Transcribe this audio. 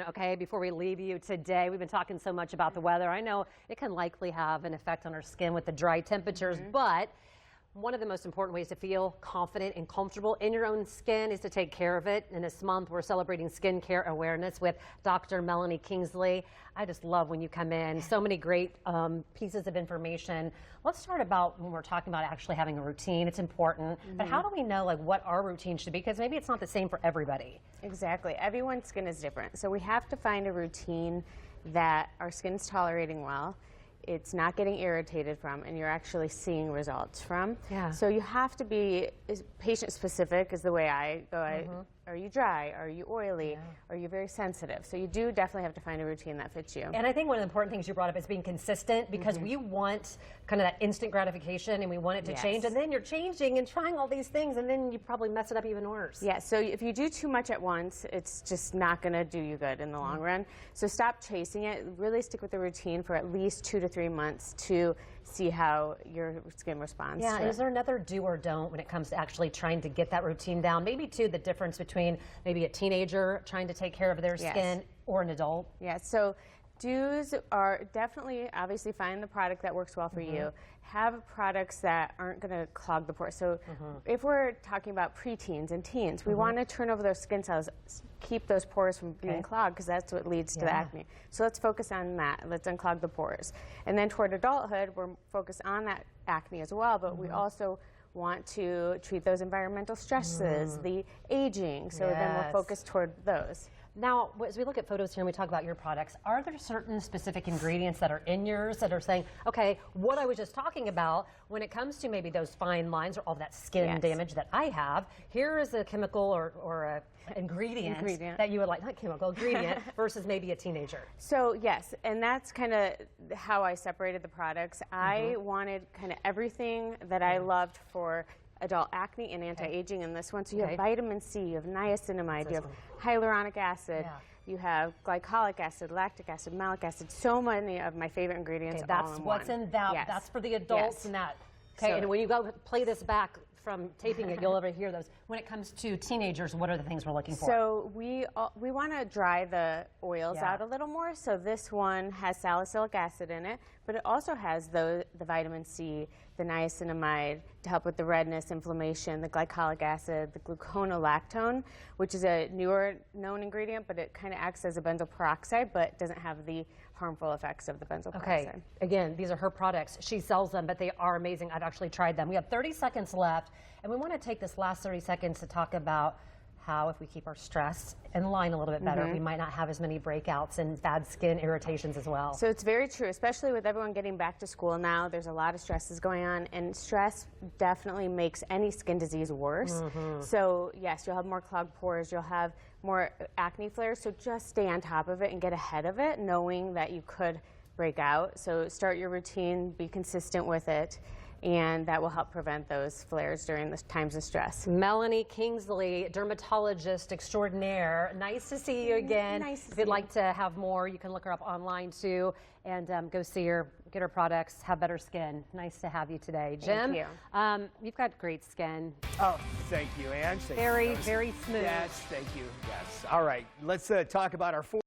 everyone, okay, before we leave you today. We've been talking so much about the weather. I know it can likely have an effect on our skin with the dry temperatures, but one of the most important ways to feel confident and comfortable in your own skin is to take care of it. And this month, we're celebrating skincare awareness with Dr. Melanie Kingsley. I just love when you come in. So many great pieces of information. Let's start about when we're talking about actually having a routine. It's important. But how do we know like what our routine should be? Because maybe it's not the same for everybody. Exactly. Everyone's skin is different. So we have to find a routine that our skin's tolerating well, it's not getting irritated from, and you're actually seeing results from. Yeah. So you have to be patient specific is the way I go. Are you dry? Are you oily? Yeah. Are you very sensitive? So you do definitely have to find a routine that fits you. And I think one of the important things you brought up is being consistent, because we want kind of that instant gratification and we want it to change, and then you're changing and trying all these things and then you probably mess it up even worse. Yeah, so if you do too much at once, it's just not going to do you good in the long run. So stop chasing it. Really stick with the routine for at least 2 to 3 months to see how your skin responds. Yeah, and is there another do or don't when it comes to actually trying to get that routine down? Maybe too the difference between maybe a teenager trying to take care of their skin or an adult. Yeah, so do's are definitely, obviously, find the product that works well for you. Have products that aren't going to clog the pores. So if we're talking about preteens and teens, we want to turn over those skin cells, keep those pores from being clogged, because that's what leads to the acne. So let's focus on that. Let's unclog the pores. And then toward adulthood, we're focused on that acne as well, but we also want to treat those environmental stresses, the aging, so then we're focused toward those. Now, as we look at photos here and we talk about your products, are there certain specific ingredients that are in yours that are saying, okay, what I was just talking about, when it comes to maybe those fine lines or all that skin damage that I have, here is a chemical or a ingredient that you would like, not chemical, ingredient, versus maybe a teenager? So yes, and that's kind of how I separated the products. I wanted kind of everything that I loved for adult acne and anti-aging in this one. So you have vitamin C, you have niacinamide, you have hyaluronic acid, you have glycolic acid, lactic acid, malic acid, so many of my favorite ingredients all in what's one. in that. That's for the adults and that. Okay, and when you go play this back from taping it, you'll ever hear those. When it comes to teenagers, what are the things we're looking for? So we want to dry the oils out a little more. So this one has salicylic acid in it, but it also has the vitamin C, the niacinamide to help with the redness, inflammation, the glycolic acid, the gluconolactone, which is a newer known ingredient, but it kind of acts as a benzoyl peroxide, but doesn't have the harmful effects of the benzoyl peroxide. Okay, again, these are her products. She sells them, but they are amazing. I've actually tried them. We have 30 seconds left, and we want to take this last 30 seconds to talk about how, if we keep our stress in line a little bit better, we might not have as many breakouts and bad skin irritations as well. So it's very true, especially with everyone getting back to school now. There's a lot of stresses going on, and stress definitely makes any skin disease worse. So yes, you'll have more clogged pores, you'll have more acne flares, so just stay on top of it and get ahead of it, knowing that you could break out. So start your routine, be consistent with it, and that will help prevent those flares during the times of stress. Melanie Kingsley, dermatologist extraordinaire. Nice to see you again. Nice to see you. If you'd like to have more, you can look her up online too, and go see her, get her products, have better skin. Nice to have you today. Jim, Thank you. You've got great skin. Oh, thank you, Ange. Very, very smooth. Yes, thank you. Yes. All right, let's talk about our